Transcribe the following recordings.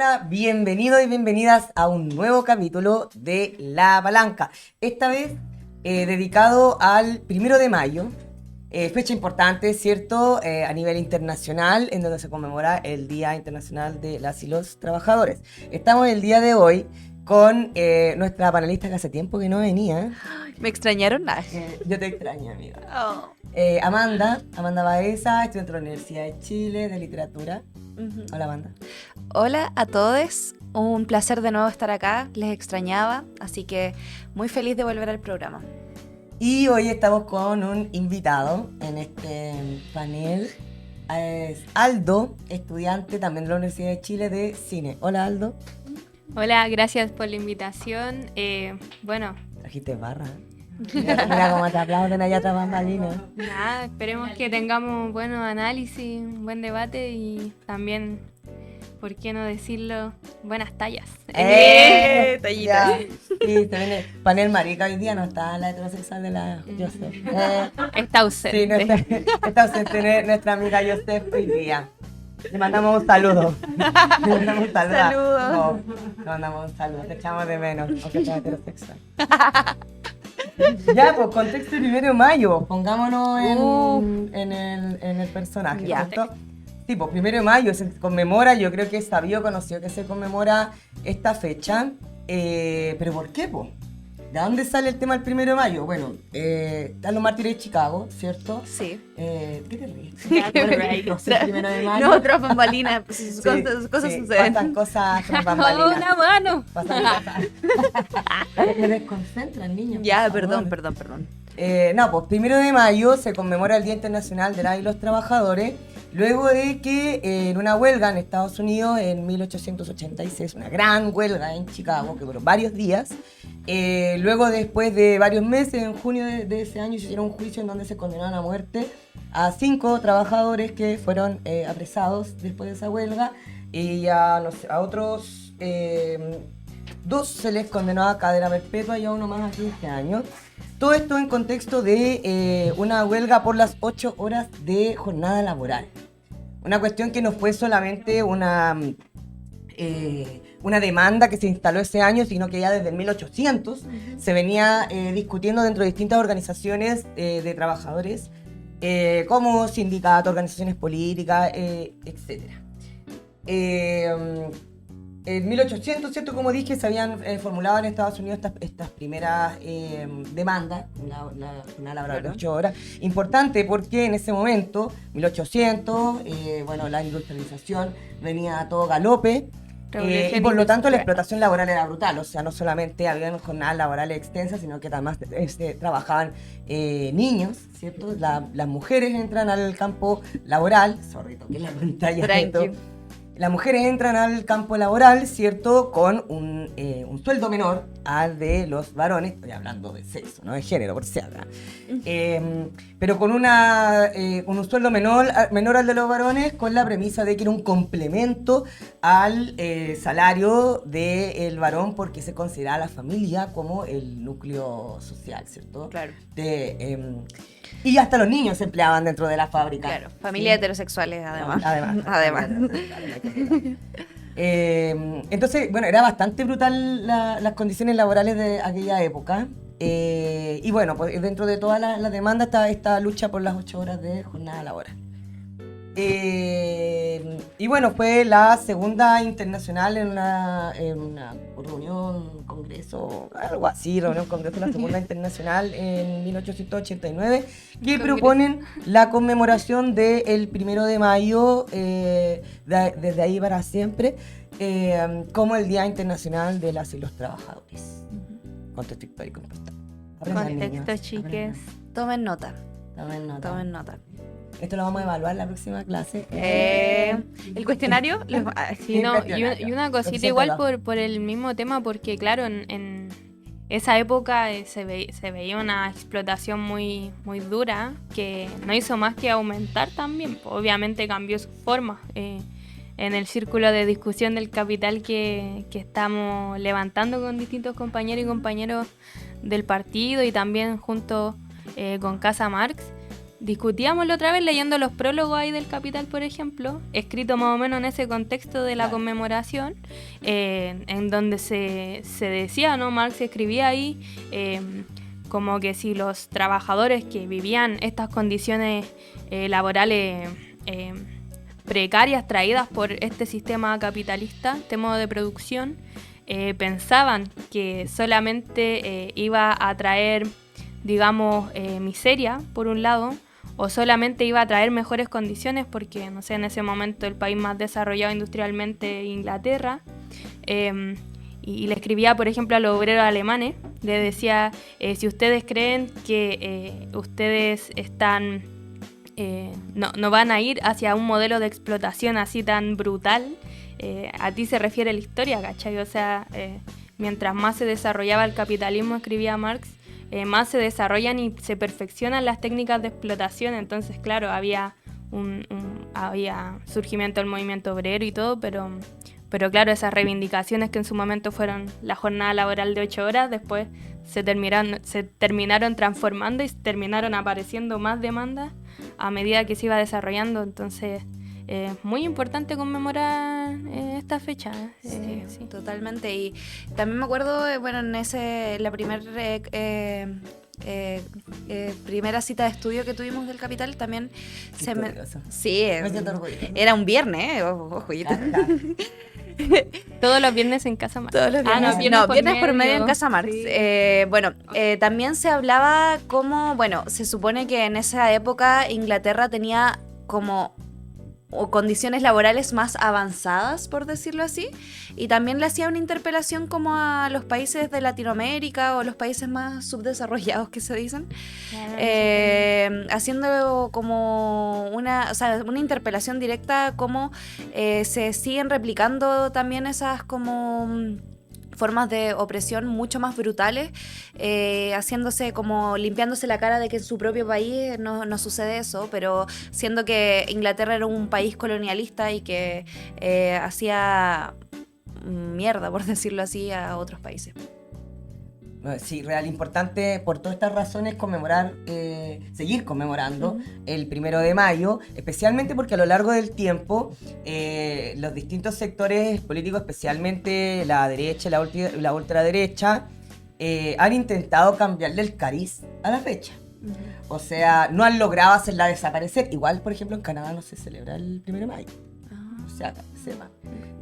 Hola, bienvenidos y bienvenidas a un nuevo capítulo de La Palanca. Esta vez dedicado al 1 de mayo, fecha importante, ¿cierto? A nivel internacional, en donde se conmemora el Día Internacional de las y los Trabajadores. Estamos el día de hoy con nuestra panelista que hace tiempo que no venía. ¿Me extrañaron? Nada. Yo te extraño, amiga. Oh. Amanda Baeza, estudiante de la Universidad de Chile de Literatura. Hola, Amanda. Hola a todos, un placer de nuevo estar acá, les extrañaba, así que muy feliz de volver al programa. Y hoy estamos con un invitado en este panel, es Aldo, estudiante también de la Universidad de Chile de Cine. Hola, Aldo. Hola, gracias por la invitación. Bueno, Trajiste barra. Mira cómo te aplauden allá atrás, bambalinas. nada, esperemos que tengamos buenos análisis, un buen debate y también, ¿por qué no decirlo? Buenas tallas. Tallita. Ya. Sí, se viene panel marica hoy día, no está la heterosexual de la Joseph. Está ausente. Sí, está ausente nuestra amiga Joseph hoy día. Le mandamos un saludo. Le mandamos un saludo. Saludo. No, le mandamos un saludo. Te echamos de menos, aunque sea heterosexual. Ya, pues, contexto del 1 de mayo. Pongámonos en el personaje, Ya. ¿cierto? Sí, pues 1 de mayo se conmemora, yo creo que es sabido, conocido que se conmemora esta fecha. ¿Pero por qué, pues? ¿De dónde sale el tema del 1 de mayo? Bueno, están los mártires de Chicago, ¿cierto? Sí. ¿Qué te ríes? No, Sí, el 1 de mayo. no, otras bambalinas, pues, Sí, cosas sí, suceden. pasan cosas tras ¡Oh, bambalinas. una mano! Pasan cosas. Me desconcentran, niños. Ya, por favor. perdón. No, pues 1 de mayo se conmemora el Día Internacional de las y los Trabajadores, luego de que en una huelga en Estados Unidos en 1886, una gran huelga en Chicago que duró varios días, luego después de varios meses, en junio de ese año, se hicieron un juicio en donde se condenaron a muerte a 5 trabajadores que fueron apresados después de esa huelga y a otros 2 se les condenó a cadena perpetua y a uno más a 15 años. Todo esto en contexto de una huelga por las 8 horas de jornada laboral. Una cuestión que no fue solamente una demanda que se instaló ese año, sino que ya desde el 1800 se venía discutiendo dentro de distintas organizaciones de trabajadores, como sindicatos, organizaciones políticas, etc. En 1800, ¿cierto? Como dije, se habían formulado en Estados Unidos estas primeras demandas, una laboral de 8 horas. Importante porque en ese momento, 1800, bueno, la industrialización venía a todo galope. Y por lo tanto la explotación laboral era brutal, o sea, no solamente habían jornadas laborales extensas, sino que además trabajaban niños, ¿cierto? Las mujeres entran al campo laboral, que la pantalla de esto. Las mujeres entran al campo laboral, ¿cierto? Con un sueldo menor al de los varones, estoy hablando de sexo, no de género, por si habla. Pero con un sueldo menor al de los varones, con la premisa de que era un complemento al salario del varón, porque se consideraba la familia como el núcleo social, ¿cierto? Claro. Y hasta los niños se empleaban dentro de la fábrica. Claro, familias heterosexuales además. Además. Entonces, bueno, era bastante brutal las condiciones laborales de aquella época. Y bueno, pues dentro de todas las demandas estaba esta lucha por las 8 horas de jornada laboral. Y bueno, fue la segunda internacional en una reunión, congreso, algo así, la segunda internacional en 1889, que proponen la conmemoración del 1 de mayo, desde ahí para siempre, como el Día Internacional de las y los Trabajadores. Contexto histórico importante. Contexto, chiques. Tomen nota. Tomen nota. Esto lo vamos a evaluar en la próxima clase. El cuestionario. Sí, no, y una cosita igual por el mismo tema, porque claro, en esa época se veía una explotación muy, muy dura que no hizo más que aumentar también. Obviamente cambió su forma en el círculo de discusión del capital que estamos levantando con distintos compañeros y compañeros del partido y también junto con Casa Marx. discutíamos la otra vez leyendo los prólogos ahí del Capital, por ejemplo, escrito más o menos en ese contexto de la conmemoración, en donde se decía, ¿no? Marx escribía ahí como que si los trabajadores que vivían estas condiciones laborales precarias traídas por este sistema capitalista, este modo de producción, pensaban que solamente iba a traer, digamos, miseria, por un lado, o solamente iba a traer mejores condiciones porque, no sé, en ese momento el país más desarrollado industrialmente, Inglaterra, y le escribía, por ejemplo, a los obreros alemanes, le decía, si ustedes creen que ustedes están, no van a ir hacia un modelo de explotación así tan brutal, a ti se refiere la historia, ¿cachai? O sea, mientras más se desarrollaba el capitalismo, escribía Marx, más se desarrollan y se perfeccionan las técnicas de explotación. Entonces, claro, había había surgimiento del movimiento obrero y todo, pero claro, esas reivindicaciones que en su momento fueron la jornada laboral de 8 horas, después se terminaron transformando y terminaron apareciendo más demandas a medida que se iba desarrollando. Entonces, muy importante conmemorar esta fecha. Sí, totalmente. Y también me acuerdo, bueno, en la primera cita de estudio que tuvimos del Capital también era un viernes, ojo. Todos los viernes en Casa Marx. Viernes por medio en Casa Marx. Sí. También se hablaba como, se supone que en esa época Inglaterra tenía como condiciones laborales más avanzadas, por decirlo así, y también le hacía una interpelación como a los países de Latinoamérica o los países más subdesarrollados que se dicen, haciendo como una interpelación directa, como se siguen replicando también esas como formas de opresión mucho más brutales, haciéndose como limpiándose la cara de que en su propio país no sucede eso, pero siendo que Inglaterra era un país colonialista y que hacía mierda, por decirlo así, a otros países. Sí, importante por todas estas razones seguir conmemorando el 1 de mayo, especialmente porque a lo largo del tiempo los distintos sectores políticos, especialmente la derecha y la ultraderecha, han intentado cambiarle el cariz a la fecha. O sea, no han logrado hacerla desaparecer. Igual, por ejemplo, en Canadá no se celebra el 1 de mayo. O sea, sepa.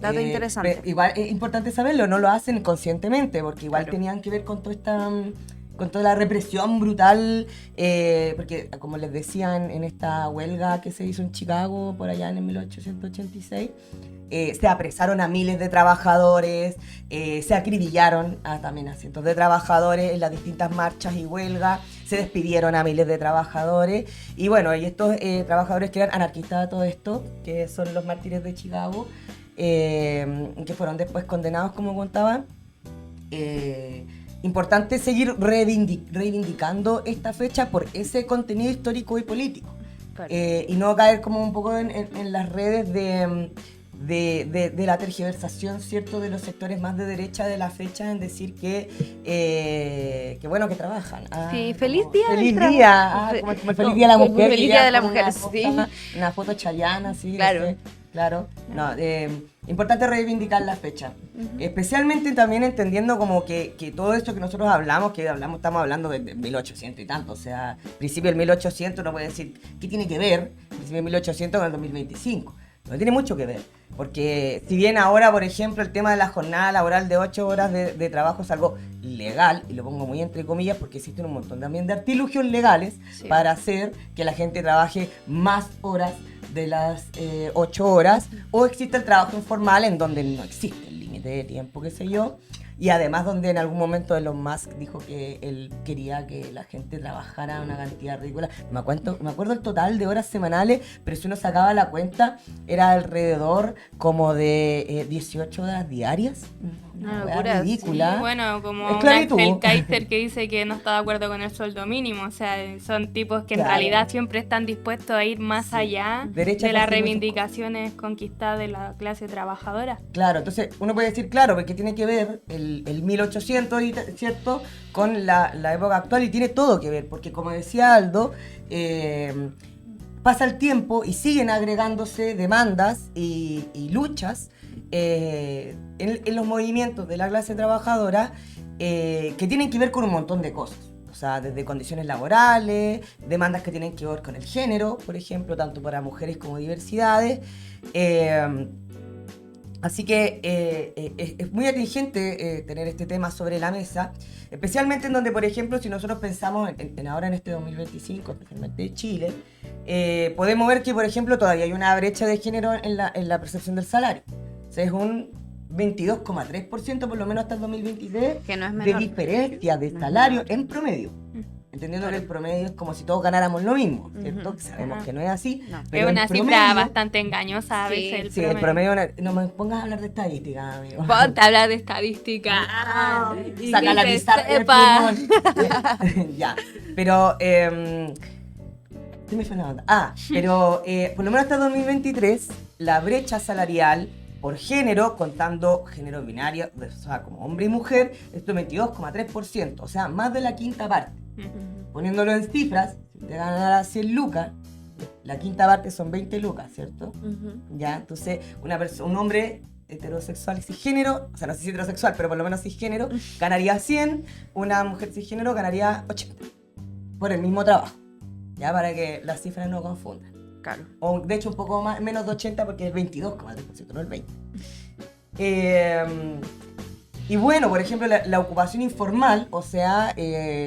Dato interesante. Igual es importante saberlo, no lo hacen conscientemente, porque igual tenían que ver con toda la represión brutal, porque como les decía en esta huelga que se hizo en Chicago por allá en 1886, se apresaron a miles de trabajadores, se acribillaron también a cientos de trabajadores en las distintas marchas y huelgas, se despidieron a miles de trabajadores, y bueno, y estos trabajadores que eran anarquistas de todo esto, que son los mártires de Chicago, que fueron después condenados, como contaba. Importante seguir reivindicando esta fecha por ese contenido histórico y político, claro. Y no caer como un poco en las redes de la tergiversación, ¿cierto?, de los sectores más de derecha de la fecha, en decir que bueno, que trabajan. Sí, feliz día como el feliz día de la mujer. Feliz día de la mujer, sí. Una foto chayana, sí. Claro. Claro. No, importante reivindicar la fecha. Especialmente también entendiendo como que todo esto que nosotros estamos hablando de 1800 y tanto. O sea, principio del 1800 no puede decir qué tiene que ver principio del 1800 con el 2025. No tiene mucho que ver, porque si bien ahora, por ejemplo, el tema de la jornada laboral de 8 horas de trabajo es algo legal, y lo pongo muy entre comillas porque existen un montón también de artilugios legales para hacer que la gente trabaje más horas de las 8 horas, o existe el trabajo informal en donde no existe el límite de tiempo, qué sé yo, y además donde en algún momento Elon Musk dijo que él quería que la gente trabajara una cantidad ridícula. Me acuerdo el total de horas semanales, pero si uno sacaba la cuenta era alrededor como de 18 horas diarias. Una locura ridícula. Sí, bueno, como un Ángel Kaiser que dice que no está de acuerdo con el sueldo mínimo. O sea, son tipos que en realidad siempre están dispuestos a ir más allá de las reivindicaciones conquistadas de la clase trabajadora. Claro, entonces uno puede decir, claro, porque tiene que ver el 1800, ¿cierto?, con la época actual, y tiene todo que ver, porque como decía Aldo, pasa el tiempo y siguen agregándose demandas y luchas en los movimientos de la clase trabajadora que tienen que ver con un montón de cosas. O sea, desde condiciones laborales, demandas que tienen que ver con el género, por ejemplo, tanto para mujeres como diversidades. Así que es muy atingente tener este tema sobre la mesa, especialmente en donde, por ejemplo, si nosotros pensamos ahora en este 2025, especialmente de Chile, podemos ver que, por ejemplo, todavía hay una brecha de género en la percepción del salario. O sea, es un 22,3% por lo menos hasta el 2023 que no es menor, de diferencia de salario en promedio. Entendiendo que el promedio es como si todos ganáramos lo mismo, ¿cierto? Sabemos que no es así. No. Pero es una cifra bastante engañosa a veces. Sí, el promedio. No me pongas a hablar de estadística, amigo. Ponte a hablar de estadística. Saca la pizarra del pulmón. Ya, pero... se me fue la onda. Pero por lo menos hasta 2023, la brecha salarial por género, contando género binario, o sea, como hombre y mujer, esto es 22,3%, o sea, más de la quinta parte. Poniéndolo en cifras, si te ganara 100 lucas, la quinta parte son 20 lucas, ¿cierto? Ya, entonces, un hombre heterosexual cisgénero, o sea, no sé si heterosexual, pero por lo menos cisgénero, ganaría 100, una mujer cisgénero ganaría 80, por el mismo trabajo, ya, para que las cifras no confundan. Claro. O de hecho un poco más, menos de 80 porque es 22,3%, no el 20%. Y bueno, por ejemplo, la ocupación informal, o sea,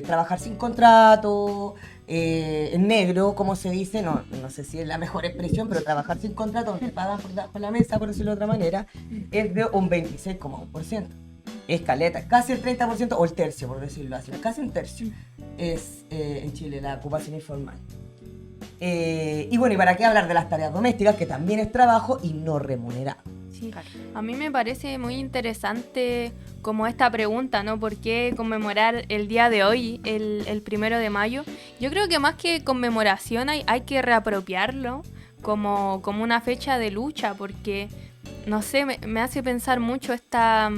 trabajar sin contrato, en negro, como se dice, no sé si es la mejor expresión, pero trabajar sin contrato, donde pagan por debajo de la mesa, por decirlo de otra manera, es de un 26,1%. Es caleta, casi el 30% o el tercio, por decirlo así, casi un tercio es en Chile la ocupación informal. Y bueno, ¿y para qué hablar de las tareas domésticas, que también es trabajo y no remunerado? Sí, a mí me parece muy interesante como esta pregunta, ¿no? ¿Por qué conmemorar el día de hoy, el 1 de mayo? Yo creo que más que conmemoración hay que reapropiarlo como una fecha de lucha, porque, no sé, me hace pensar mucho esta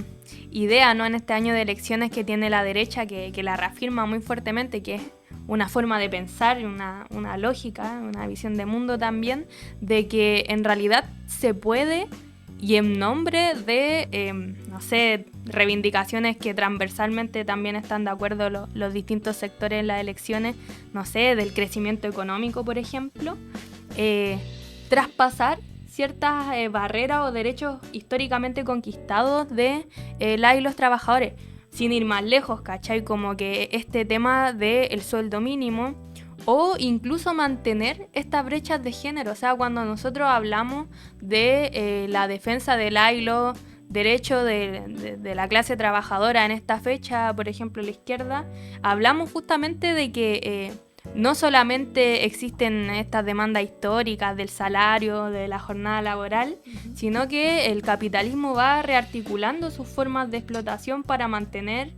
idea, ¿no? En este año de elecciones que tiene la derecha, que la reafirma muy fuertemente, que es una forma de pensar, una lógica, una visión de mundo también, de que en realidad se puede, y en nombre de, no sé, reivindicaciones que transversalmente también están de acuerdo los distintos sectores en las elecciones, no sé, del crecimiento económico, por ejemplo, traspasar ciertas barreras o derechos históricamente conquistados de las y los trabajadores. Sin ir más lejos, ¿cachai? Como que este tema del sueldo mínimo o incluso mantener estas brechas de género. O sea, cuando nosotros hablamos de la defensa del y los derechos de la clase trabajadora en esta fecha, por ejemplo, la izquierda, hablamos justamente de que no solamente existen estas demandas históricas del salario, de la jornada laboral, sino que el capitalismo va rearticulando sus formas de explotación para mantener,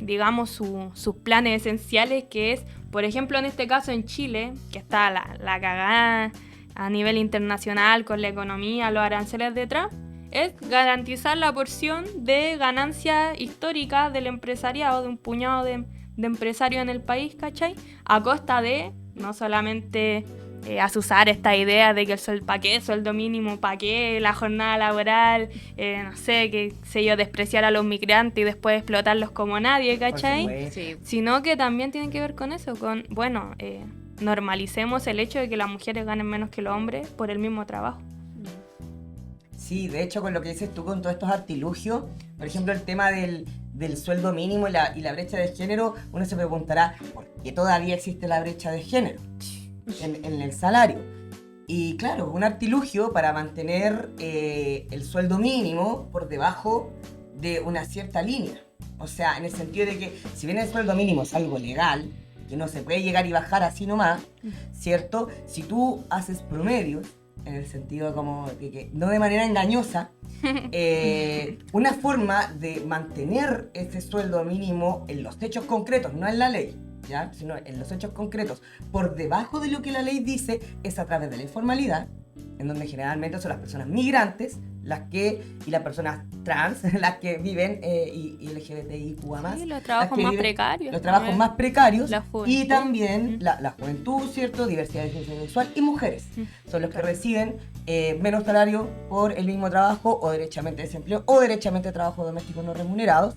digamos, sus planes esenciales, que es, por ejemplo, en este caso en Chile, que está la cagada a nivel internacional con la economía, los aranceles detrás, es garantizar la porción de ganancia histórica del empresariado, de un puñado de empresarios en el país, ¿cachai? A costa de no solamente asusar esta idea de que el sueldo mínimo, ¿para qué? La jornada laboral, no sé, que sé yo, despreciar a los migrantes y después explotarlos como nadie, ¿cachai? Sí. Sino que también tiene que ver con eso, con, bueno, normalicemos el hecho de que las mujeres ganen menos que los hombres por el mismo trabajo. Sí, de hecho, con lo que dices tú, con todos estos artilugios, por ejemplo, el tema del sueldo mínimo y la brecha de género, uno se preguntará, ¿por qué todavía existe la brecha de género en el salario? Y claro, un artilugio para mantener el sueldo mínimo por debajo de una cierta línea. O sea, en el sentido de que si bien el sueldo mínimo es algo legal, que no se puede llegar y bajar así nomás, ¿cierto? Si tú haces promedios, en el sentido como de que, no de manera engañosa, una forma de mantener ese sueldo mínimo en los hechos concretos, no en la ley, ¿ya? Sino en los hechos concretos, por debajo de lo que la ley dice, es a través de la informalidad, en donde generalmente son las personas migrantes y las personas trans, las que viven y LGBTIQ+. Sí, los trabajos más precarios. Los trabajos más precarios y también la juventud, ¿cierto? Diversidad sexual y mujeres. Son los que reciben menos salario por el mismo trabajo o derechamente desempleo o derechamente trabajo doméstico no remunerados,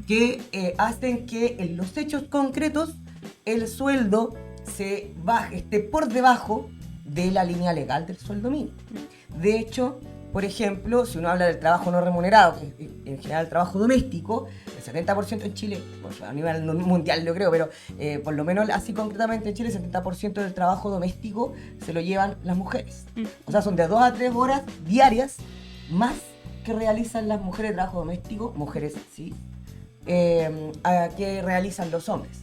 que hacen que en los hechos concretos el sueldo esté por debajo de la línea legal del sueldo mínimo. De hecho, por ejemplo, si uno habla del trabajo no remunerado, que es en general el trabajo doméstico, el 70% en Chile, a nivel mundial yo creo, pero por lo menos así concretamente en Chile, el 70% del trabajo doméstico se lo llevan las mujeres. O sea, son de 2 a 3 horas diarias más que realizan las mujeres de trabajo doméstico, mujeres sí, que realizan los hombres.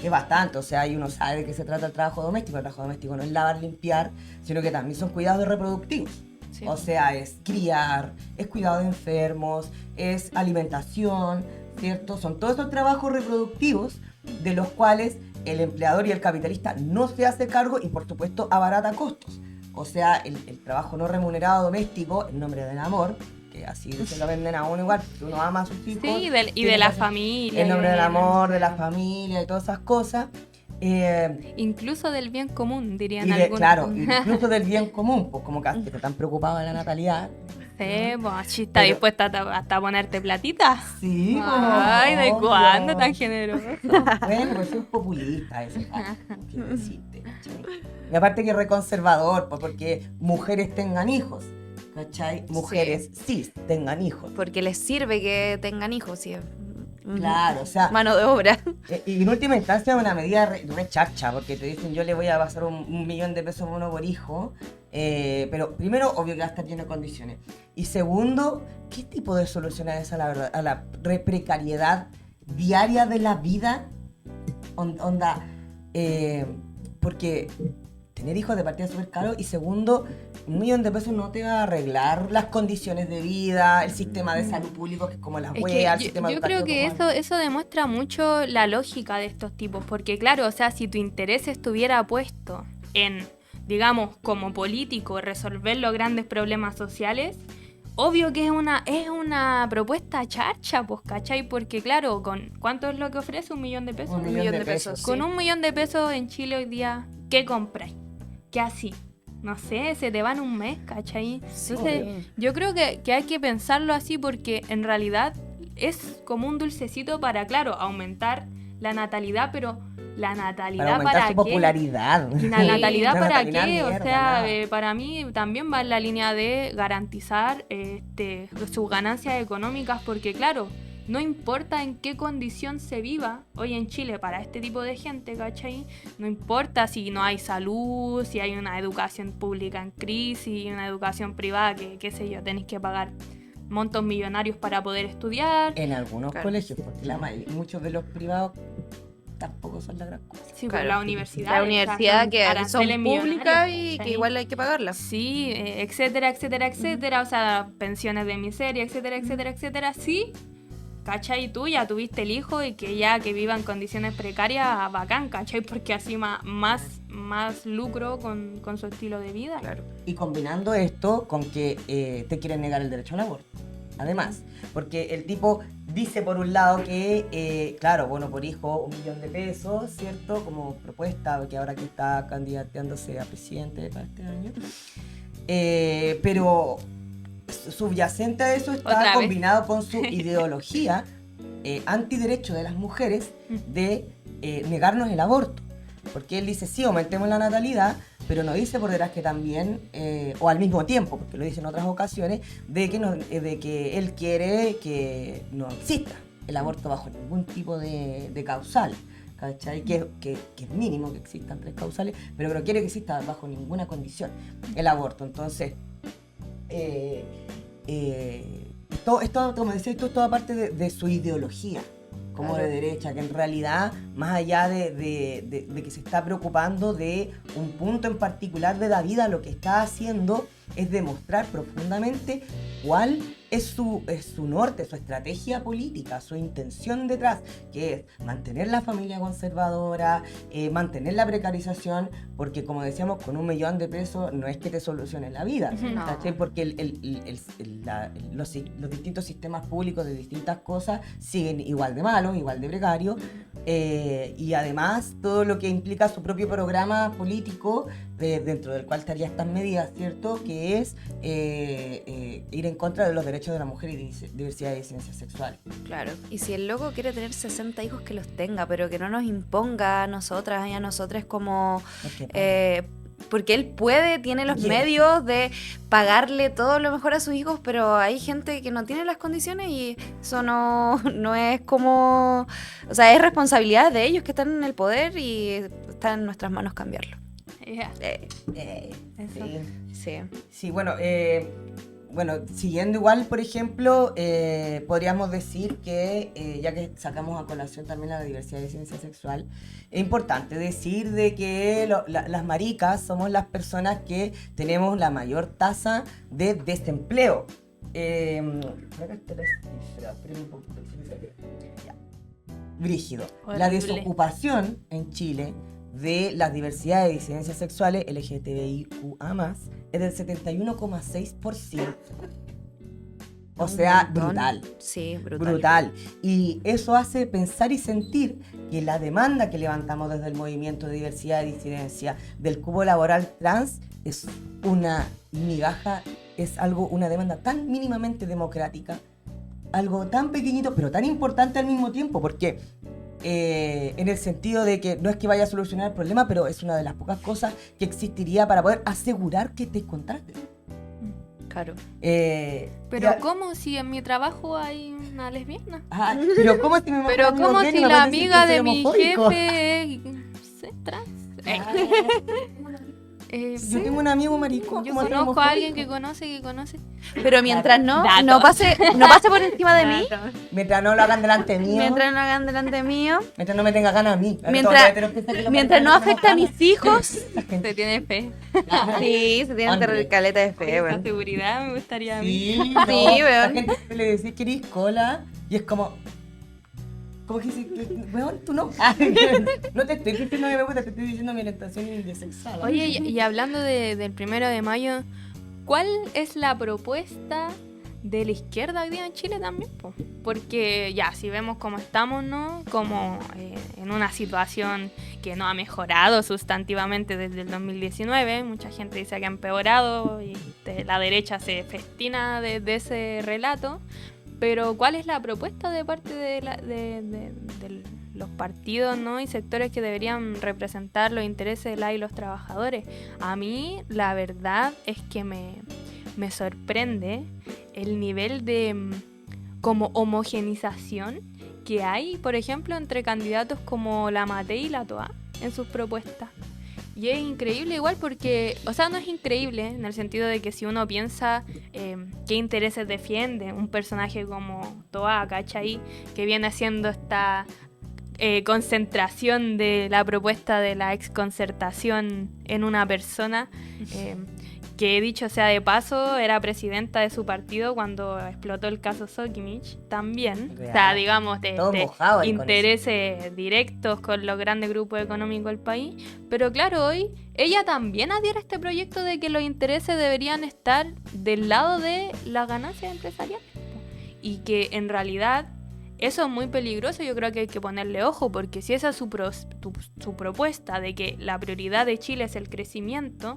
Es bastante, o sea, ahí uno sabe de qué se trata el trabajo doméstico. El trabajo doméstico no es lavar, limpiar, sino que también son cuidados reproductivos. Sí. O sea, es criar, es cuidado de enfermos, es alimentación, ¿cierto? Son todos esos trabajos reproductivos de los cuales el empleador y el capitalista no se hace cargo y, por supuesto, abarata costos. O sea, el trabajo no remunerado doméstico, en nombre del amor, que así se lo venden a uno igual, que uno ama a sus hijos. Sí, y de la familia. En nombre del amor, de la familia y todas esas cosas. Incluso del bien común, dirían algunos. Claro, incluso del bien común, pues como que están preocupados de la natalidad. Sí, pues está dispuesta hasta ponerte platita. Sí, pues. Ay, ¿de cuándo tan generoso? Bueno, pues es populista ese que decirte, ¿cachai? Y aparte que es reconservador, pues porque mujeres tengan hijos, ¿cachai? Mujeres cis tengan hijos. Porque les sirve que tengan hijos, sí. Claro, o sea... Mano de obra. Y en última instancia es una medida re charcha, porque te dicen yo le voy a pasar un millón de pesos a uno por hijo, pero primero, obvio que va a estar lleno de condiciones. Y segundo, ¿qué tipo de solución es a la precariedad diaria de la vida? Onda, porque tener hijos de partida es súper caro, y segundo, $1 millón de pesos no te va a arreglar las condiciones de vida, el sistema de salud público, que es como las weas, el sistema educativo. Yo creo que eso demuestra mucho la lógica de estos tipos, porque claro, o sea, si tu interés estuviera puesto en, digamos, como político, resolver los grandes problemas sociales, obvio que es una propuesta charcha, pues, ¿cachai? Porque claro, ¿cuánto es lo que ofrece? $1 millón de pesos. $1 millón de pesos. Con $1 millón de pesos en Chile hoy día, ¿qué compráis? ¿Qué así? No sé, se te va en un mes, ¿cachai? Entonces, yo creo que hay que pensarlo así, porque en realidad es como un dulcecito para, claro, aumentar la natalidad, pero ¿la natalidad para qué? Popularidad. ¿Y la natalidad para qué? O sea, para mí también va en la línea de garantizar sus ganancias económicas, porque claro, no importa en qué condición se viva hoy en Chile para este tipo de gente, ¿cachai? No importa si no hay salud, si hay una educación pública en crisis, una educación privada que, qué sé yo, tenéis que pagar montos millonarios para poder estudiar. En algunos colegios, porque muchos de los privados tampoco son la gran cosa. Sí, pero la universidad. La universidad que son públicas y que igual hay que pagarla. Sí, etcétera, etcétera, etcétera. O sea, pensiones de miseria, etcétera, etcétera, etcétera. Sí. ¿Cachai? Tú ya tuviste el hijo y que ya que viva en condiciones precarias, bacán, ¿cachai? Porque así más lucro con su estilo de vida. Claro. Y combinando esto con que te quieren negar el derecho al aborto. Además, porque el tipo dice por un lado que, claro, bueno, por hijo $1 millón de pesos, ¿cierto? Como propuesta, que ahora que está candidateándose a presidente para este año. Pero subyacente a eso está combinado con su ideología antiderecho de las mujeres de negarnos el aborto. Porque él dice, sí, aumentemos la natalidad, pero no dice por detrás que también, o al mismo tiempo, porque lo dice en otras ocasiones, de que él quiere que no exista el aborto bajo ningún tipo de causal, ¿cachai? Que es mínimo que existan 3 causales, pero que no quiere que exista bajo ninguna condición el aborto. Entonces, esto, como decías tú, es toda parte de su ideología como de derecha, que en realidad, más allá de que se está preocupando de un punto en particular de la vida, lo que está haciendo es demostrar profundamente cuál es su norte, su estrategia política, su intención detrás, que es mantener la familia conservadora, mantener la precarización, porque como decíamos, con 1 millón de pesos no es que te solucione la vida, no. Porque los distintos sistemas públicos de distintas cosas siguen igual de malos, igual de precarios, y además todo lo que implica su propio programa político, dentro del cual estaría estas medidas, ¿cierto? Que es ir en contra de los derechos de la mujer y diversidad de disidencias sexuales. Claro, y si el loco quiere tener 60 hijos, que los tenga, pero que no nos imponga a nosotras y a nosotros como... porque él tiene los medios de pagarle todo lo mejor a sus hijos, pero hay gente que no tiene las condiciones y eso no es como... O sea, es responsabilidad de ellos que están en el poder y está en nuestras manos cambiarlo. Yeah. Sí, bueno, siguiendo igual, por ejemplo, podríamos decir que, ya que sacamos a colación también la diversidad de ciencia sexual, es importante decir de que las maricas somos las personas que tenemos la mayor tasa de desempleo. Brígido. Horrible. La desocupación en Chile de las diversidades de disidencias sexuales LGTBIQA+, es del 71,6%. O sea, brutal. Sí, brutal. Brutal. Y eso hace pensar y sentir que la demanda que levantamos desde el movimiento de diversidad y disidencia del cupo laboral trans es una migaja, es una demanda tan mínimamente democrática, algo tan pequeñito pero tan importante al mismo tiempo, porque en el sentido de que no es que vaya a solucionar el problema, pero es una de las pocas cosas que existiría para poder asegurar que te contraten. Claro. Pero ¿cómo si en mi trabajo hay una lesbiana? Pero ¿cómo si, pero ¿cómo si la amiga de mi jefe es trans? Yo tengo un amigo maricón. Yo conozco a alguien que conoce. Pero mientras no pase por encima de mí. Mientras no lo hagan delante mío. Mientras no hagan delante mío. Mientras no me tenga ganas a mí. Mientras no afecte a mis hijos. Se tiene fe. Sí, se tiene caleta de fe, bueno. Seguridad me gustaría a mí. Sí, la gente le decís que eres cola y es como que si, weón, tú no. No te estoy diciendo que me gusta, te estoy diciendo mi orientación indesexual. Oye, y hablando del 1 de mayo, ¿cuál es la propuesta de la izquierda hoy día en Chile también? Porque ya, si vemos cómo estamos, ¿no? Como en una situación que no ha mejorado sustantivamente desde el 2019, mucha gente dice que ha empeorado y la derecha se festina de ese relato. Pero ¿cuál es la propuesta de parte de los partidos, ¿no? y sectores que deberían representar los intereses de las y los trabajadores? A mí la verdad es que me sorprende el nivel de como homogenización que hay, por ejemplo, entre candidatos como la Matei y la Toa en sus propuestas. Y es increíble igual porque, o sea, no es increíble en el sentido de que si uno piensa qué intereses defiende un personaje como Toa, ¿cachai? Que viene haciendo esta concentración de la propuesta de la exconcertación en una persona, que dicho sea de paso, era presidenta de su partido cuando explotó el caso Sokimich también. Real. O sea, digamos, de intereses directos con los grandes grupos económicos del país. Pero claro, hoy ella también adhiere a este proyecto de que los intereses deberían estar del lado de las ganancias empresariales. Y que en realidad eso es muy peligroso, yo creo que hay que ponerle ojo, porque si esa es su propuesta de que la prioridad de Chile es el crecimiento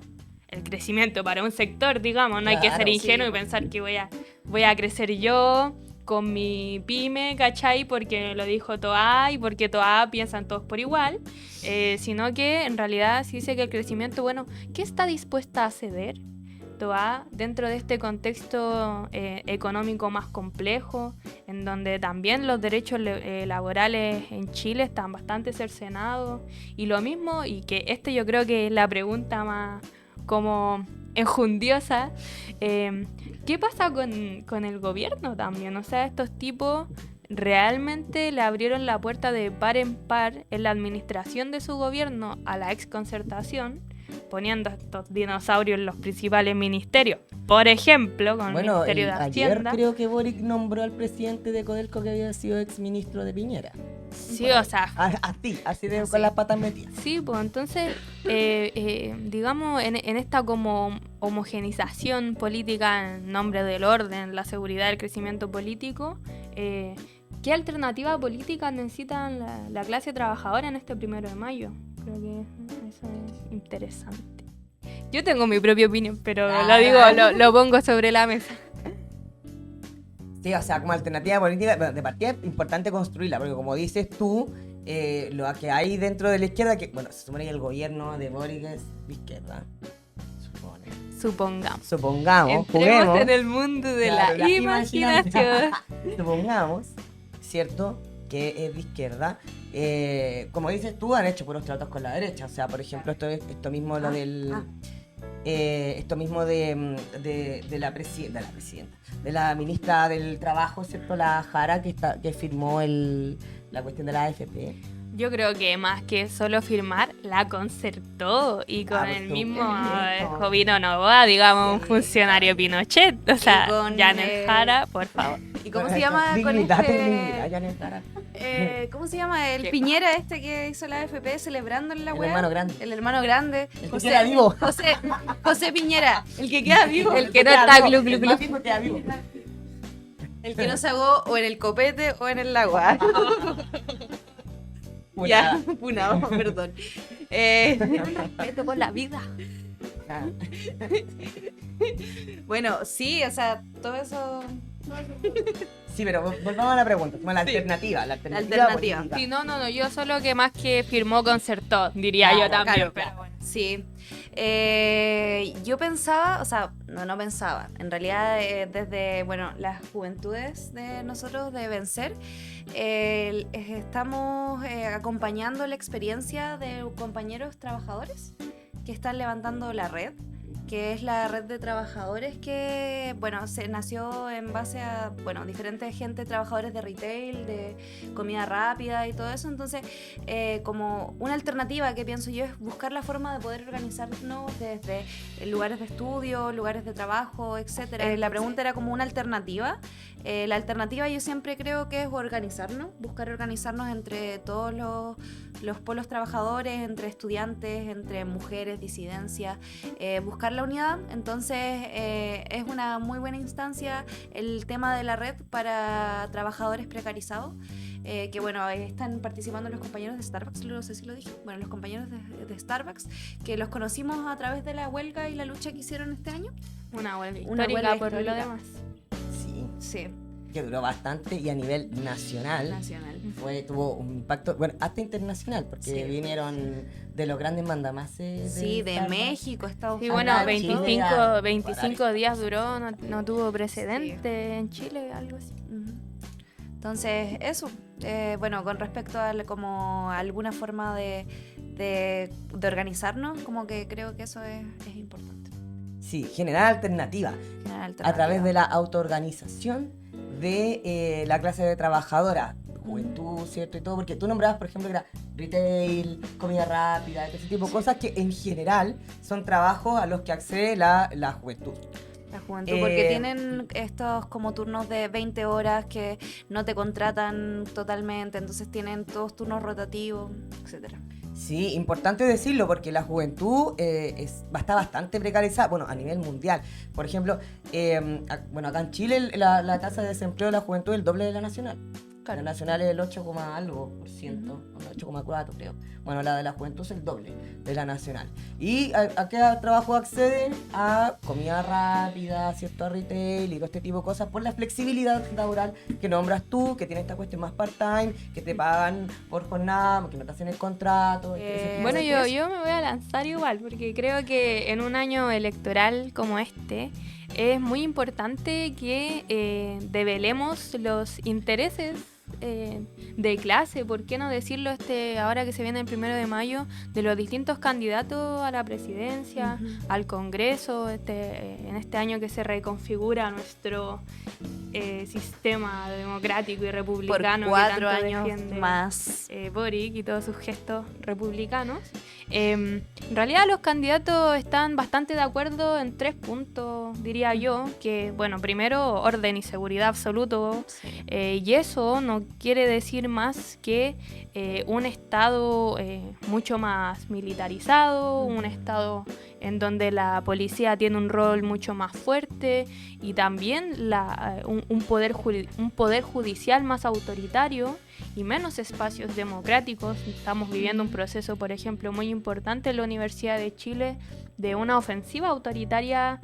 para un sector, digamos, no hay que ser ingenuo y pensar que voy a crecer yo con mi pyme, ¿cachai? Porque lo dijo Toa y porque Toa piensan todos por igual, sino que en realidad sí dice que el crecimiento, bueno, ¿qué está dispuesta a ceder Toa dentro de este contexto económico más complejo, en donde también los derechos laborales en Chile están bastante cercenados? Y lo mismo, y que yo creo que es la pregunta más como enjundiosa, ¿qué pasa con el gobierno también? O sea, estos tipos realmente le abrieron la puerta de par en par en la administración de su gobierno a la exconcertación, poniendo a estos dinosaurios en los principales ministerios. Por ejemplo, con el Ministerio de Hacienda. Ayer creo que Boric nombró al presidente de Codelco que había sido exministro de Piñera. Sí, o sea... Así de con las patas metidas. Sí, pues entonces, digamos, en esta como homogenización política en nombre del orden, la seguridad, el crecimiento político, ¿qué alternativa política necesitan la clase trabajadora en este 1 de mayo? Creo que eso es interesante. Yo tengo mi propia opinión, pero lo pongo sobre la mesa. Sí, o sea, como alternativa política, de partida es importante construirla, porque como dices tú, lo que hay dentro de la izquierda, que bueno, se supone que el gobierno de Boric es de izquierda. Supongamos, juguemos en el mundo de la imaginación. Supongamos, ¿cierto?, que es de izquierda. Como dices tú, han hecho puros tratos con la derecha. O sea, por ejemplo, esto mismo lo del... esto mismo de la presidenta, de la ministra del Trabajo, ¿cierto?, la Jara, que firmó la cuestión de la AFP. Yo creo que más que solo firmar, la concertó y con el mismo Jovino Novoa, digamos, un funcionario Pinochet. O sea, Janet Jara, por favor. ¿Y cómo se llama con Janet Jara. ¿Cómo se llama? El Piñera que hizo la AFP celebrando en la web. El hermano grande. El hermano grande. El que queda vivo. José Piñera. El que queda vivo. El que no está glu. El que no se ahogó o en el copete o en el lago. Ya, punado, perdón. Respeto por la vida. Bueno, sí, o sea, todo eso... Sí, pero volvamos a la pregunta, como la alternativa. Sí, no, yo solo que más que firmó, concertó, diría yo también. Claro, pero bueno. Sí. Yo pensaba, o sea, no pensaba, en realidad desde, bueno, las juventudes de nosotros de Vencer, estamos acompañando la experiencia de compañeros trabajadores que están levantando la red, que es la red de trabajadores que, bueno, se nació en base a, bueno, diferentes gente, trabajadores de retail, de comida rápida y todo eso. Entonces, como una alternativa que pienso yo es buscar la forma de poder organizarnos desde lugares de estudio, lugares de trabajo, etcétera. La pregunta era como una alternativa. La alternativa yo siempre creo que es organizarnos, buscar organizarnos entre todos los polos trabajadores, entre estudiantes, entre mujeres, disidencias, buscar la unidad. Entonces es una muy buena instancia el tema de la red para trabajadores precarizados, que bueno, están participando los compañeros de Starbucks, no sé si lo dije, bueno, los compañeros de Starbucks, que los conocimos a través de la huelga y la lucha que hicieron este año. Una huelga histórica por lo demás. Sí. Que duró bastante y a nivel nacional. Tuvo un impacto, bueno, hasta internacional, porque vinieron de los grandes mandamases. Sí, de México, Estados Unidos. Sí, bueno, 25 días duró, no tuvo precedente en Chile, algo así. Entonces, eso, bueno, con respecto a como alguna forma de organizarnos, como que creo que eso es importante. Sí, generar alternativa. A través de la autoorganización de la clase de trabajadora, juventud, ¿cierto? Y todo, porque tú nombrabas, por ejemplo, que era retail, comida rápida, ese tipo de cosas que en general son trabajos a los que accede la juventud. La juventud, porque tienen estos como turnos de 20 horas que no te contratan totalmente, entonces tienen todos turnos rotativos, etcétera. Sí, importante decirlo porque la juventud está bastante precarizada, bueno, a nivel mundial. Por ejemplo, acá en Chile la tasa de desempleo de la juventud es el doble de la nacional. Claro. La nacional es el 8,algo%, 8,4 creo. Bueno, la de la juventud es el doble de la nacional. ¿Y a qué trabajo acceden? A comida rápida, ¿cierto? A retail y todo este tipo de cosas por la flexibilidad laboral que nombras tú, que tiene esta cuestión más part-time, que te pagan por jornada, que no te hacen el contrato. Bueno, yo me voy a lanzar igual, porque creo que en un año electoral como este es muy importante que develemos los intereses de clase, ¿por qué no decirlo ahora que se viene el 1 de mayo, de los distintos candidatos a la presidencia, al Congreso, en este año que se reconfigura nuestro sistema democrático y republicano por 4 que tanto años defiende más Boric y todos sus gestos republicanos? En realidad los candidatos están bastante de acuerdo en 3 puntos, diría yo, que bueno, primero orden y seguridad absoluto, y eso no quiere decir más que un Estado mucho más militarizado, un Estado en donde la policía tiene un rol mucho más fuerte y también un poder judicial más autoritario y menos espacios democráticos. Estamos viviendo un proceso, por ejemplo, muy importante en la Universidad de Chile de una ofensiva autoritaria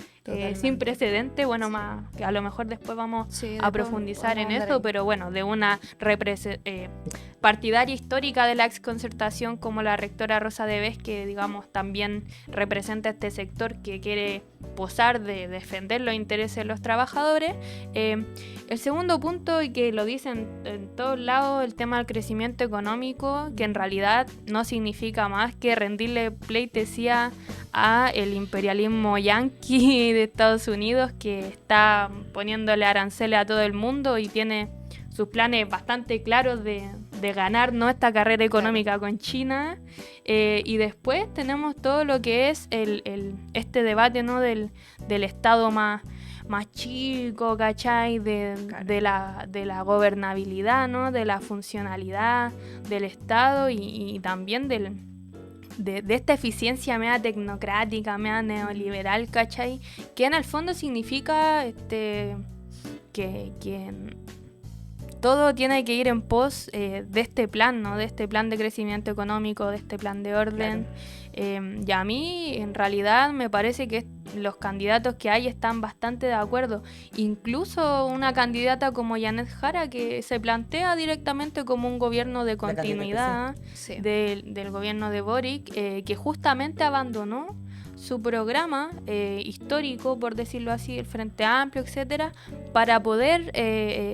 sin precedente, bueno, más que a lo mejor después vamos a profundizar en eso, pero bueno, de una partidaria histórica de la exconcertación como la rectora Rosa de Bes, que digamos también representa este sector que quiere posar de defender los intereses de los trabajadores. El segundo punto, y que lo dicen en todos lados, el tema del crecimiento económico, que en realidad no significa más que rendirle pleitesía a el imperialismo yanqui de Estados Unidos, que está poniéndole aranceles a todo el mundo y tiene sus planes bastante claros de ganar, ¿no?, esta carrera económica con China. Y después tenemos todo lo que es este debate, ¿no?, del Estado más chico, ¿cachai? De la gobernabilidad, ¿no?, de la funcionalidad del Estado y también de esta eficiencia media tecnocrática, media neoliberal, ¿cachai? Que en el fondo significa que todo tiene que ir en pos de este plan, ¿no?, de este plan de crecimiento económico, de este plan de orden. Y a mí, en realidad, me parece que los candidatos que hay están bastante de acuerdo. Incluso una candidata como Janet Jara, que se plantea directamente como un gobierno de continuidad del gobierno de Boric, que justamente abandonó su programa histórico, por decirlo así, el Frente Amplio, etcétera, para poder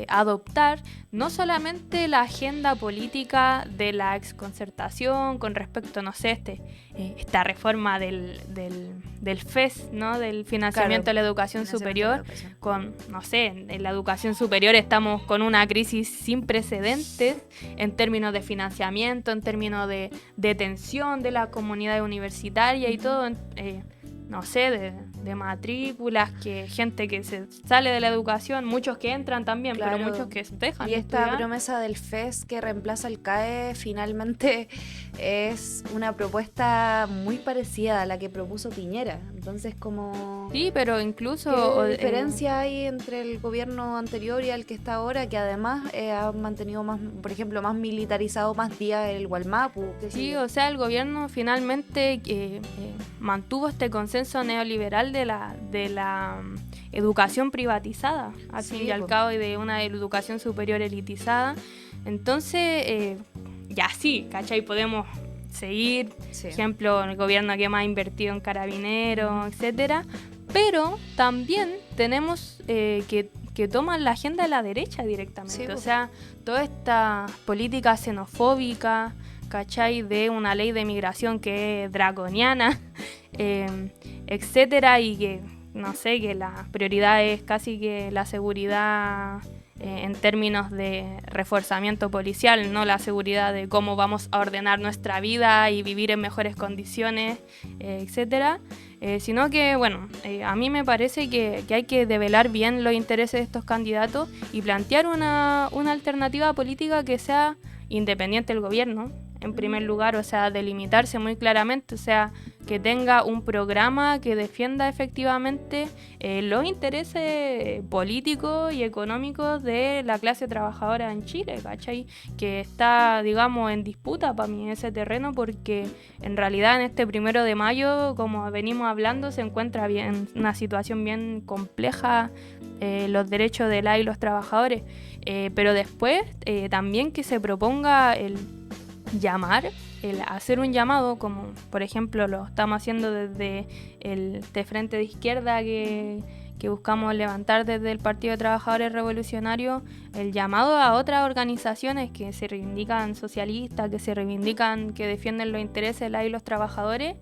adoptar no solamente la agenda política de la exconcertación con respecto, no sé, esta reforma del FES, ¿no?, del financiamiento de la educación superior, con, no sé, en la educación superior estamos con una crisis sin precedentes en términos de financiamiento, en términos de detención de la comunidad universitaria y todo, no sé, de matrículas, que gente que se sale de la educación, muchos que entran también, pero muchos que dejan de estudiar. Esta promesa del FES que reemplaza el CAE finalmente es una propuesta muy parecida a la que propuso Piñera. Entonces, como... Sí, pero incluso... ¿Qué diferencia hay entre el gobierno anterior y el que está ahora, que además ha mantenido más, por ejemplo, más militarizado más días el Gualmapu? Sí, o sea, el gobierno finalmente mantuvo este consenso neoliberal de la educación privatizada, al fin y al cabo, y de una educación superior elitizada. Entonces, ya sí, ¿cachai? Podemos seguir, ejemplo, el gobierno que más ha invertido en carabineros, etcétera, pero también tenemos que toman la agenda de la derecha directamente, o sea, toda esta política xenofóbica, ¿cachai?, de una ley de migración que es draconiana, etcétera, y que, no sé, que la prioridad es casi que la seguridad en términos de reforzamiento policial, no la seguridad de cómo vamos a ordenar nuestra vida y vivir en mejores condiciones, etcétera, sino que, bueno, a mí me parece que hay que develar bien los intereses de estos candidatos y plantear una alternativa política que sea independiente del gobierno, en primer lugar, o sea, delimitarse muy claramente, o sea, que tenga un programa que defienda efectivamente los intereses políticos y económicos de la clase trabajadora en Chile, ¿cachai? Que está, digamos, en disputa para mí ese terreno, porque en realidad en este 1 de mayo, como venimos hablando, se encuentra bien una situación bien compleja, los derechos de la y los trabajadores, pero después también que se proponga el hacer un llamado, como por ejemplo lo estamos haciendo desde el Frente de Izquierda, que que buscamos levantar desde el Partido de Trabajadores Revolucionarios el llamado a otras organizaciones que se reivindican socialistas, que se reivindican, que defienden los intereses de las y los trabajadores,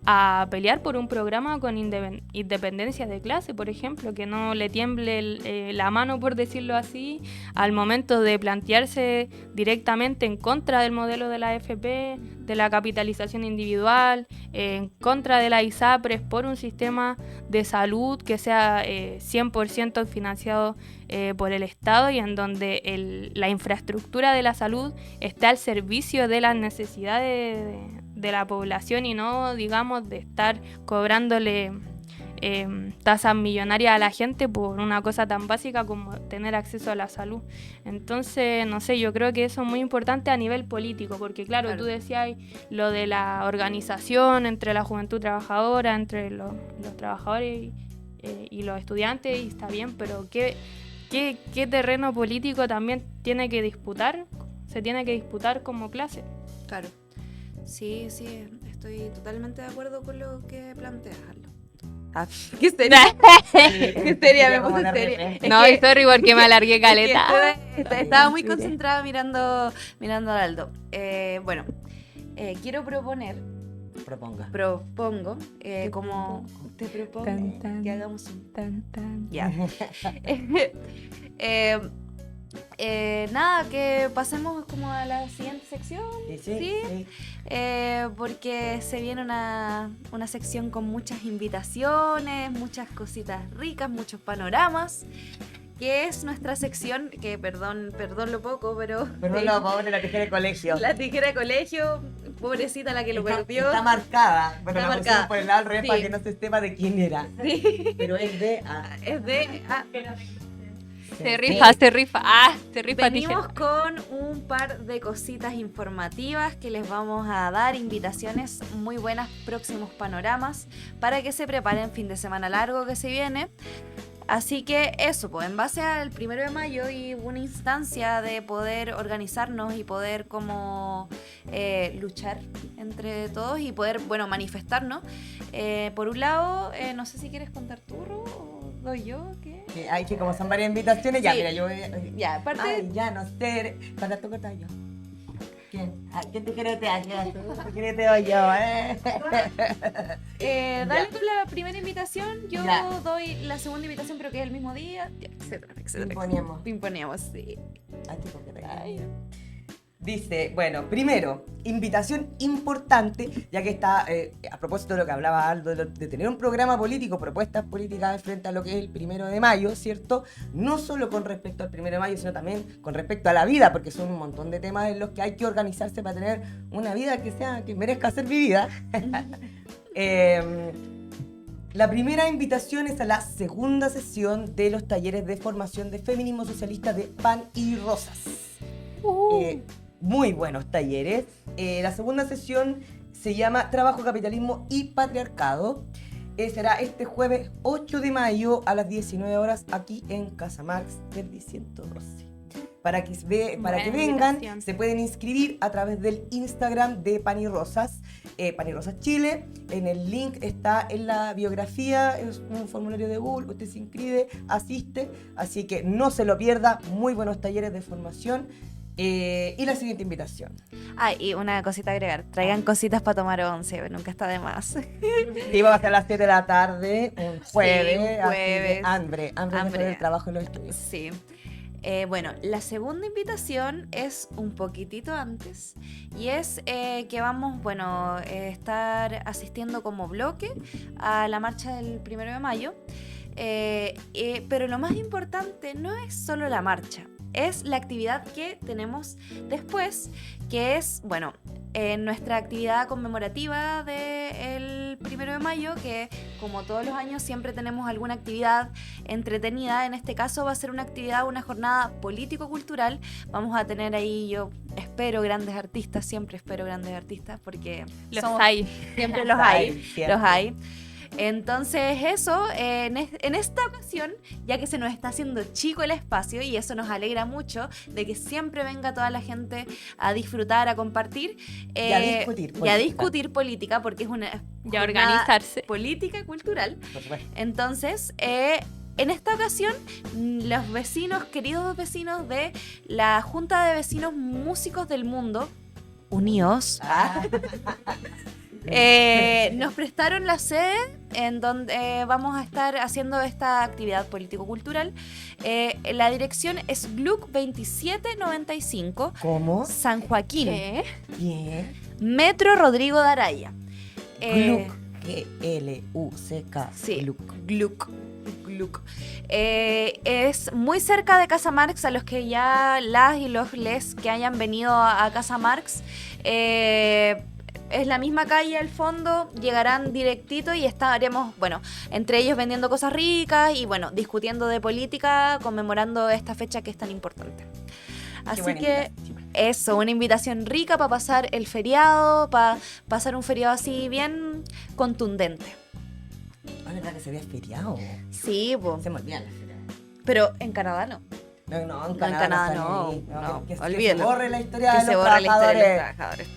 a pelear por un programa con independencia de clase, por ejemplo, que no le tiemble la mano, por decirlo así, al momento de plantearse directamente en contra del modelo de la AFP, de la capitalización individual, en contra de la ISAPRES, por un sistema de salud que sea 100% financiado por el Estado y en donde la infraestructura de la salud esté al servicio de las necesidades de la población y no, digamos, de estar cobrándole tasas millonarias a la gente por una cosa tan básica como tener acceso a la salud. Entonces, no sé, yo creo que eso es muy importante a nivel político, porque claro. Tú decías lo de la organización entre la juventud trabajadora, entre los trabajadores y los estudiantes, y está bien, pero ¿qué terreno político también tiene que disputar? Se tiene que disputar como clase. Claro. Sí, estoy totalmente de acuerdo con lo que planteas, Aldo. ¿Qué sería? ¿Qué sería? Me puse seria. No, sorry porque me alargué caleta. Estaba muy concentrada mirando a Aldo. Bueno, quiero proponer. Propongo como te propongo que hagamos un ya. Nada, que pasemos como a la siguiente sección. Sí. Porque se viene una sección con muchas invitaciones, muchas cositas ricas, muchos panoramas, que es nuestra sección, que perdón lo poco, pero... Perdón lo pobre, la tijera de colegio. La tijera de colegio, pobrecita la que lo perdió. Está marcada. Bueno, la pusimos por el lado al revés para que no se sepa de quién era. Sí. Pero es de... Se rifa. Venimos con un par de cositas informativas que les vamos a dar, invitaciones muy buenas, próximos panoramas, para que se preparen fin de semana largo que se viene. Así que eso, pues en base al 1 de mayo y una instancia de poder organizarnos y poder como luchar entre todos y poder, bueno, manifestarnos. Por un lado, no sé si quieres contar tú, Ru, o doy yo, ¿qué? Hay que como son varias invitaciones, ya, mira, yo voy a... Ya, aparte... Ay, ya, no sé, para tú cortar yo. ¿Quién te quiere te doy yo? Dale tú la primera invitación, yo doy la segunda invitación, pero que es el mismo día, etcétera. Imponíamos, sí. Dice, bueno, primero, invitación importante, ya que está, a propósito de lo que hablaba Aldo, de tener un programa político, propuestas políticas frente a lo que es el 1 de mayo, ¿cierto? No solo con respecto al 1 de mayo, sino también con respecto a la vida, porque son un montón de temas en los que hay que organizarse para tener una vida que merezca ser vivida. La primera invitación es a la segunda sesión de los talleres de formación de feminismo socialista de Pan y Rosas. Muy buenos talleres. La segunda sesión se llama Trabajo, Capitalismo y Patriarcado. Será este jueves 8 de mayo a las 19 horas aquí en Casa Marx del 112. Para que vengan, se pueden inscribir a través del Instagram de Pan y Rosas, Pan y Rosas Chile. En el link está en la biografía, es un formulario de Google, usted se inscribe, asiste, así que no se lo pierda. Muy buenos talleres de formación. Y la siguiente invitación. Y una cosita a agregar. Traigan cositas para tomar once, nunca está de más. Sí, vamos a hacer a las 7 de la tarde, un jueves. Sí, hambre del trabajo en los estudios. Sí. Bueno, la segunda invitación es un poquitito antes y es que vamos, estar asistiendo como bloque a la marcha del 1 de mayo. Pero lo más importante no es solo la marcha, es la actividad que tenemos después, que es, nuestra actividad conmemorativa del 1 de mayo, que como todos los años siempre tenemos alguna actividad entretenida. En este caso va a ser una jornada político-cultural. Vamos a tener ahí, yo espero grandes artistas, siempre espero grandes artistas, porque siempre los hay. Entonces eso, en esta ocasión, ya que se nos está haciendo chico el espacio, y eso nos alegra mucho, de que siempre venga toda la gente a disfrutar, a compartir y a discutir política, porque es una organizarse política y cultural. Entonces en esta ocasión, los vecinos, queridos vecinos de la Junta de Vecinos Músicos del Mundo, unidos, nos prestaron la sede en donde vamos a estar haciendo esta actividad político-cultural. La dirección es Gluck 2795. ¿Cómo? San Joaquín. ¿Qué? Bien. Metro Rodrigo de Araya. Gluck. G-L-U-C-K. Sí, Gluck. Gluck. Es muy cerca de Casa Marx. A los que ya las y los les que hayan venido a Casa Marx, es la misma calle al fondo, llegarán directito y estaremos, bueno, entre ellos vendiendo cosas ricas y bueno, discutiendo de política, conmemorando esta fecha que es tan importante. Así que eso, una invitación rica para pasar el feriado, para pasar un feriado así bien contundente. Ah, ¿verdad que se había feriado? Sí, pues. Se me olvidan las feriadas. Pero en Canadá no. No, en Canadá no. Que Olvídalo. se borre la historia Que de se los borre la historia de los trabajadores. trabajadores.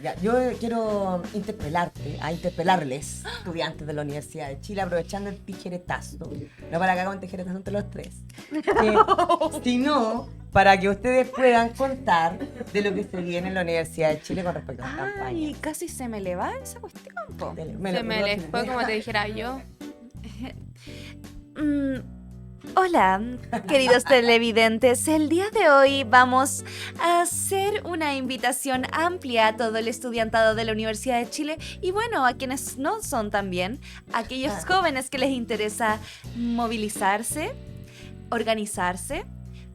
Ya, yo quiero interpelarles, estudiantes de la Universidad de Chile, aprovechando el tijeretazo. No para que hagan un tijeretazo entre los tres, sino para que ustedes puedan contar de lo que se viene en la Universidad de Chile con respecto a la campaña. Ay, casi se me le va esa cuestión, po. Se me les fue como te dijera yo. Hola, queridos televidentes. El día de hoy vamos a hacer una invitación amplia a todo el estudiantado de la Universidad de Chile y bueno, a quienes no son también, aquellos jóvenes que les interesa movilizarse, organizarse,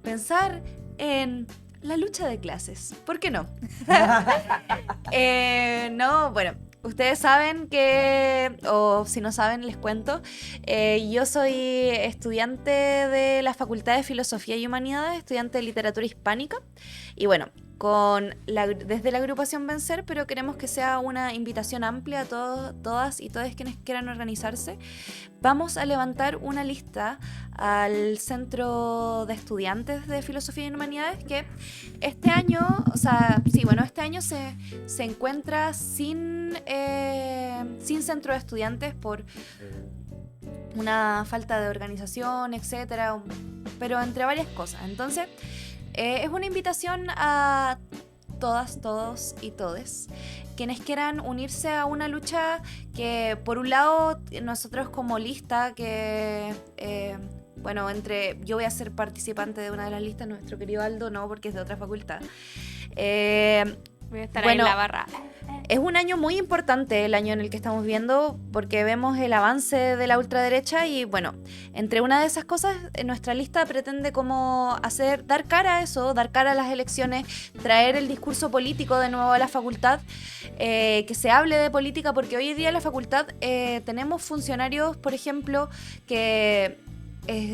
pensar en la lucha de clases. ¿Por qué no? No, bueno. Ustedes saben que, o si no saben, les cuento, yo soy estudiante de la Facultad de Filosofía y Humanidades, estudiante de Literatura Hispánica, y bueno, desde la agrupación Vencer, pero queremos que sea una invitación amplia a todas y todos quienes quieran organizarse. Vamos a levantar una lista al Centro de Estudiantes de Filosofía y Humanidades que este año, este año se encuentra sin centro de estudiantes por una falta de organización, etcétera, pero entre varias cosas. Entonces, es una invitación a todas, todos y todes quienes quieran unirse a una lucha que, por un lado, nosotros como lista, que yo voy a ser participante de una de las listas, nuestro querido Aldo no, porque es de otra facultad. Voy a estar ahí en la barra. Es un año muy importante el año en el que estamos viendo porque vemos el avance de la ultraderecha y bueno, entre una de esas cosas nuestra lista pretende como dar cara a eso, dar cara a las elecciones, traer el discurso político de nuevo a la facultad, que se hable de política porque hoy en día en la facultad tenemos funcionarios, por ejemplo, que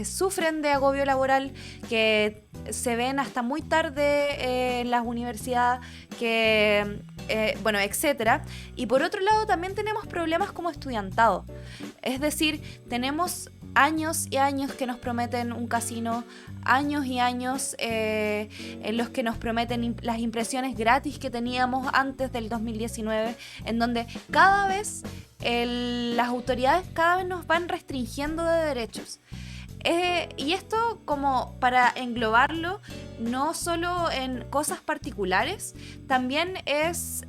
sufren de agobio laboral, que se ven hasta muy tarde en las universidades, etcétera. Y por otro lado también tenemos problemas como estudiantado. Es decir, tenemos años y años que nos prometen un casino, años y años en los que nos prometen las impresiones gratis que teníamos antes del 2019, en donde cada vez las autoridades cada vez nos van restringiendo de derechos. Y esto como para englobarlo no solo en cosas particulares, también esto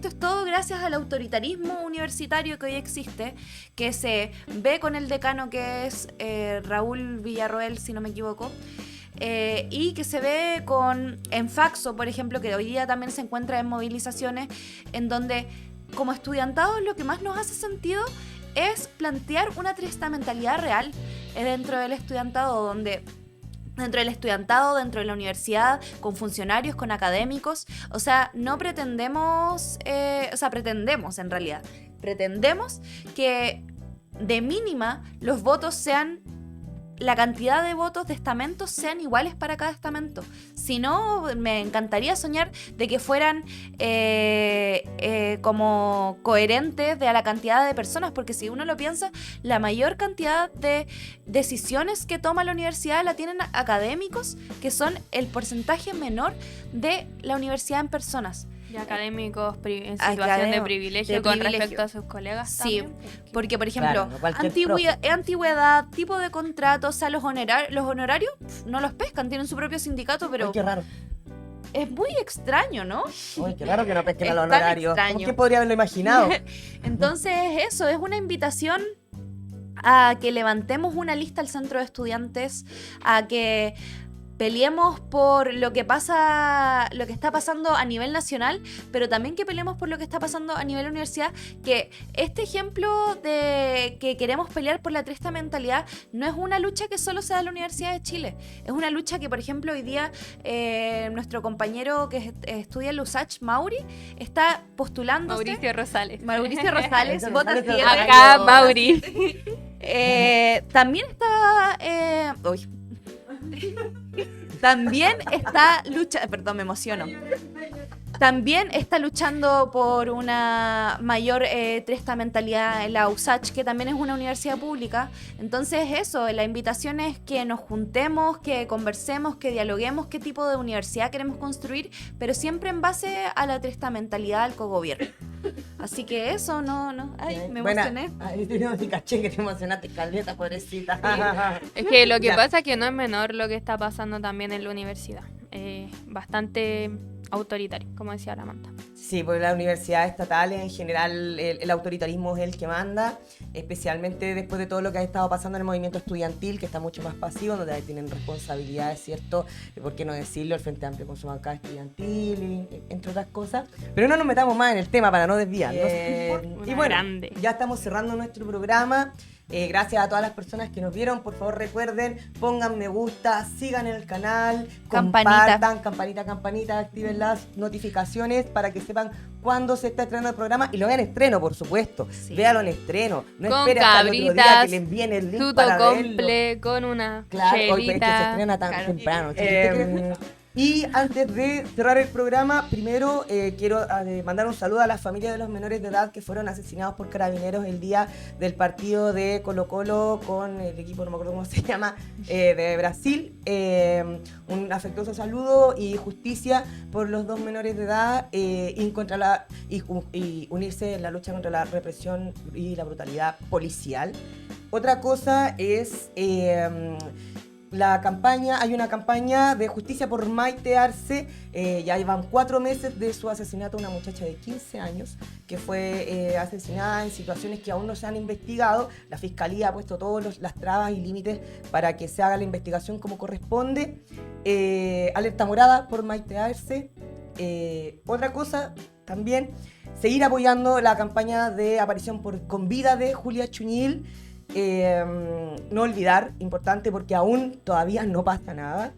es todo gracias al autoritarismo universitario que hoy existe, que se ve con el decano que es Raúl Villarroel, si no me equivoco, y que se ve en Faxo, por ejemplo, que hoy día también se encuentra en movilizaciones, en donde como estudiantados lo que más nos hace sentido es plantear una testamentalidad real dentro del estudiantado, dentro de la universidad, con funcionarios, con académicos. O sea, no pretendemos, pretendemos que de mínima los votos sean, la cantidad de votos de estamentos sean iguales para cada estamento. Si no, me encantaría soñar de que fueran como coherentes de a la cantidad de personas, porque si uno lo piensa, la mayor cantidad de decisiones que toma la universidad la tienen académicos, que son el porcentaje menor de la universidad en personas. Y académicos en situación de privilegio con respecto a sus colegas. Sí, también, porque por ejemplo, claro, antigüedad, tipo de contrato, o sea, los honorarios no los pescan, tienen su propio sindicato, pero... Ay, qué raro. Es muy extraño, ¿no? Uy, qué raro que no pesquen Es a los tan honorarios. extraño. ¿Quién podría haberlo imaginado? Entonces, eso es una invitación a que levantemos una lista al centro de estudiantes, a que peleemos por lo que está pasando a nivel nacional, pero también que peleemos por lo que está pasando a nivel universidad, que este ejemplo de que queremos pelear por la triste mentalidad no es una lucha que solo se da en la Universidad de Chile, es una lucha que, por ejemplo, hoy día nuestro compañero que estudia en la USACH, Mauri, está postulándose. Mauricio Rosales, vota siempre. Acá, Mauri. También está... También está luchando, perdón, me emociono. También está luchando por una mayor testamentalidad en la USACH, que también es una universidad pública. Entonces eso, la invitación es que nos juntemos, que conversemos, que dialoguemos qué tipo de universidad queremos construir, pero siempre en base a la testamentalidad del cogobierno. Así que eso, ay, me emocioné. No te caché que te emocionaste, Caleta, pobrecita. Es que lo que pasa es que no es menor lo que está pasando también en la universidad. Bastante autoritario, como decía la Manta. Sí, porque las universidades estatales en general el autoritarismo es el que manda, especialmente después de todo lo que ha estado pasando en el movimiento estudiantil, que está mucho más pasivo, donde tienen responsabilidades, ¿cierto? ¿Por qué no decirlo? El Frente Amplio con su bancada estudiantil, entre otras cosas. Pero no nos metamos más en el tema para no desviarnos. Y bueno, ya estamos cerrando nuestro programa. Gracias a todas las personas que nos vieron. Por favor, recuerden, pongan me gusta, sigan el canal, compartan, campanita, activen las notificaciones para que sepan cuándo se está estrenando el programa y lo vean en estreno, por supuesto. Sí. Véanlo en estreno. No esperen hasta el otro día que le envíen el link para verlo. Con una claro, chelita. Es que se estrena tan temprano. Y antes de cerrar el programa, primero quiero mandar un saludo a las familias de los menores de edad que fueron asesinados por carabineros el día del partido de Colo-Colo con el equipo, no me acuerdo cómo se llama, de Brasil. Un afectuoso saludo y justicia por los dos menores de edad y unirse en la lucha contra la represión y la brutalidad policial. Otra cosa es... hay una campaña de justicia por Maite Arce, ya llevan 4 meses de su asesinato a una muchacha de 15 años que fue asesinada en situaciones que aún no se han investigado. La Fiscalía ha puesto todas las trabas y límites para que se haga la investigación como corresponde. Alerta morada por Maite Arce. Otra cosa también, seguir apoyando la campaña de aparición con vida de Julia Chuñil. No olvidar, importante porque aún todavía no pasa nada.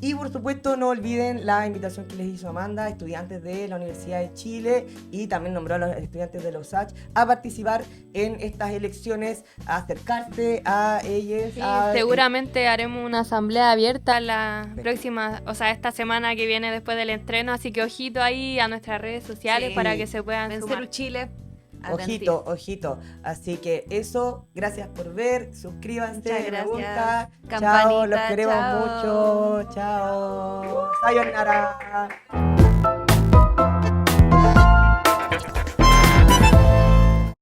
Y por supuesto no olviden la invitación que les hizo Amanda, estudiantes de la Universidad de Chile, y también nombró a los estudiantes de la USACH a participar en estas elecciones, a acercarse a ellos. Sí, seguramente haremos una asamblea abierta próxima, o sea, esta semana que viene después del estreno, así que ojito ahí a nuestras redes sociales para que se puedan sumar. Chile. Ojito. Así que eso, gracias por ver, suscríbanse, me gusta. Campanita, chao, los queremos mucho. Chao. Sayonara.